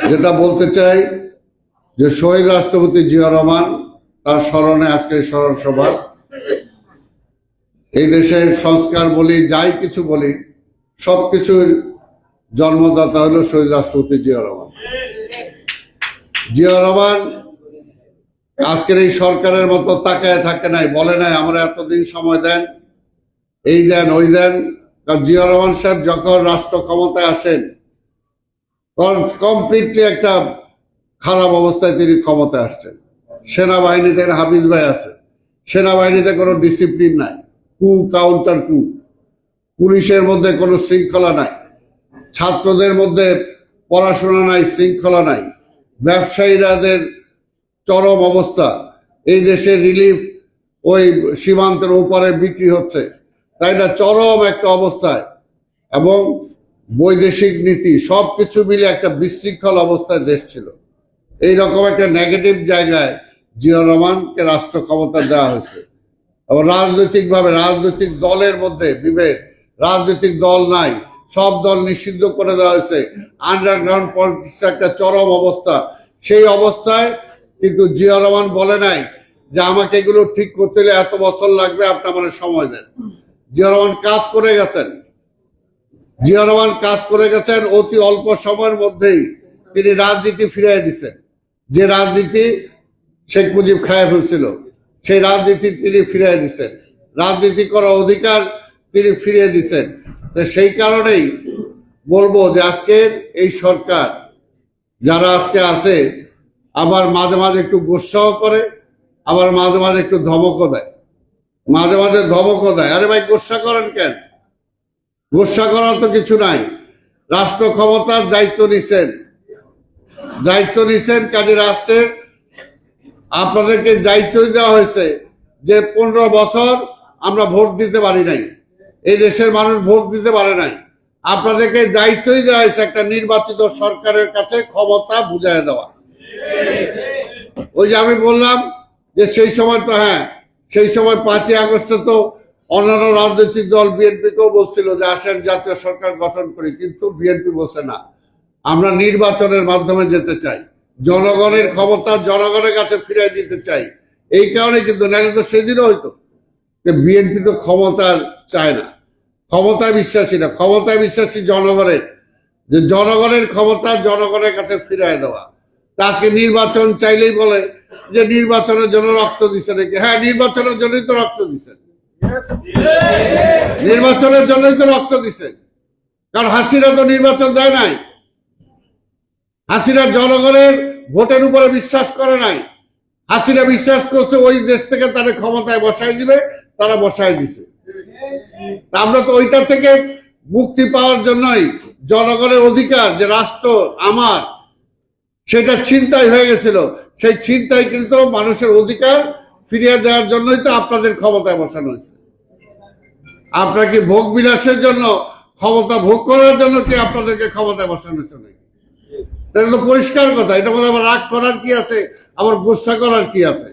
যেটা বলতে চাই যে শহীদ রাষ্ট্রপতি জিয়া রহমান তার স্মরণে আজকে স্মরণ সভা। এই দেশের সংস্কার বলি, যাই কিছু বলি, সবকিছুর জন্মদাতা হলো শহীদ রাষ্ট্রপতি জিয়া রহমান। জিয়া রহমান আজকের এই সরকারের মতো তাকায় থাকে নাই, বলে নাই আমরা এতদিন সময় দেন, এই দেন ওই দেন। কারণ জিয়া রহমান সাহেব যখন রাষ্ট্র ক্ষমতায় আসেন তখন কমপ্লিটলি একটা খারাপ অবস্থায় তিনি ক্ষমতায় আসছেন। সেনাবাহিনীতে হাফিজ ভাই আছে, সেনাবাহিনীতে কোনো ডিসিপ্লিন নাই, কু কাউন্টার কু, পুলিশের মধ্যে কোনো শৃঙ্খলা নাই, ছাত্রদের মধ্যে পড়াশোনা নাই, শৃঙ্খলা নাই, ব্যবসায়ীরাদের চরম অবস্থা, এই দেশে রিলিফ ওই সীমান্তের উপরে বিক্রি হচ্ছে, তাই না, চরম একটা অবস্থায়, এবং বৈদেশিক নীতি সবকিছু মিলে একটা বিশৃঙ্খল অবস্থায় দেশ ছিল। এইরকম একটা নেগেটিভ জায়গায় জিয়া রহমানকে রাষ্ট্র ক্ষমতা দেওয়া হয়েছে। এবং রাজনৈতিকভাবে রাজনৈতিক দলের মধ্যে বিভেদ, রাজনৈতিক দল নাই, সব দল নিষিদ্ধ করে দেওয়া হয়েছে, আন্ডারগ্রাউন্ড পলিটিক্স একটা চরম অবস্থা। সেই অবস্থায় কিন্তু জিয়া রহমান বলে নাই যে আমাকে এগুলো ঠিক করতে হলে এত বছর লাগবে, আপনি আমার সময় দেন। জিয়া রহমান কাজ করে গেছেন, জিয়া রহমান কাজ করে গেছেন। অতি অল্প সময়ের মধ্যেই তিনি রাজনীতি ফিরিয়ে দিচ্ছেন। যে রাজনীতি শেখ মুজিব খায় ফেলছিল, সেই রাজনীতি তিনি ফিরিয়ে দিচ্ছেন, রাজনীতি করার অধিকার তিনি ফিরিয়ে দিচ্ছেন। সেই কারণেই বলবো যে আজকের এই সরকার যারা আজকে আছে, আবার মাঝে মাঝে একটু গোস্সাও করে, আবার মাঝে মাঝে একটু ধমকও দেয়, মাঝে মাঝে ধমকও দেয়। আরে ভাই, গোস্সা করেন কেন? গোস্সা করার তো কিছু নাই। রাষ্ট্র ক্ষমতার দায়িত্ব নিছেন, কাজে রাষ্ট্রের আপনাদেরকে দায়িত্ব দেওয়া হয়েছে যে 15 বছর আমরা ভোট দিতে পারি নাই, এই দেশের মানুষ ভোট দিতে পারে নাই। আপনাদেরকে দায়িত্বই দেওয়া হয়েছে একটা নির্বাচিত সরকারের কাছে ক্ষমতা বুঝাই দেওয়া। ওই যে আমি বললাম যে সেই সময় তো, হ্যাঁ, সেই সময় 5ই আগস্টে তো অন্যান্য রাজনৈতিক দল বিএনপিকেও বলছিল যে আসেন জাতীয় সরকার গঠন করি, কিন্তু বিএনপি বলছে না, আমরা নির্বাচনের মাধ্যমে যেতে চাই, জনগণের ক্ষমতা জনগণের কাছে ফিরিয়ে দিতে চাই। এই কারণে কিন্তু, নাহলে তো সেদিনও হইতো যে বিএনপি তো ক্ষমতার চায় না, ক্ষমতায় বিশ্বাসী না, ক্ষমতায় বিশ্বাসী জনগণের, যে জনগণের ক্ষমতা জনগণের কাছে ফিরিয়ে দেওয়া। তা আজকে নির্বাচন চাইলেই বলে যে নির্বাচনের জন্য রক্ত দিচ্ছে নাকি। হ্যাঁ, নির্বাচনের জন্যই তো রক্ত দিচ্ছে, নির্বাচনের জন্যই তো রক্ত দিচ্ছে। কারণ হাসিনা তো নির্বাচন দেয় নাই, হাসিনা জনগণের ভোটের উপরে বিশ্বাস করে নাই। হাসিনা বিশ্বাস করছে ওই দেশ থেকে তারা ক্ষমতায় বসাই দিবে, তারা বসাই দিছে। আমরা তো ওইটা থেকে মুক্তি পাওয়ার জন্যই, জনগণের অধিকার যে রাষ্ট্র আমার, সেটা ছিনতাই হয়ে গেছিল, সেই ছিনতাই কিন্তু মানুষের অধিকার ফিরিয়ে দেওয়ার জন্যই তো আপনাদের ক্ষমতায় বসানো হয়েছে। আপনার কি ভোগ বিলাসের জন্য, ক্ষমতা ভোগ করার জন্য কি আপনাদেরকে ক্ষমতায় বসানো হয়েছে নাকি? এটা তো পরিষ্কার কথা। এটা মধ্যে আবার রাগ করার কি আছে, আবার গুসা করার কি আছে?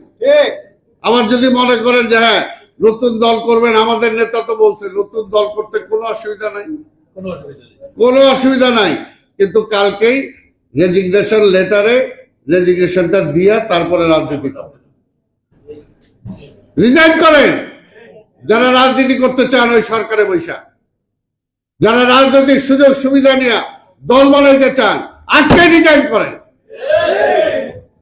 আবার যদি মনে করেন যে হ্যাঁ নতুন দল করবেন, আমাদের নেতা তো বলছে নতুন দল করতে কোনো অসুবিধা নাই, কোনো অসুবিধা নাই, কিন্তু কালকেই রেজিগনেশন লেটারে রেজিগনেশনটা দিয়া তারপরে রাজনীতি করেন, রিজাইন করেন। যারা রাজনীতি করতে চান ওই সরকারে বৈশা, যারা রাজনৈতিক সুযোগ সুবিধা নিয়ে দল বানাইতে চান, আজকে রিজাইন করেন।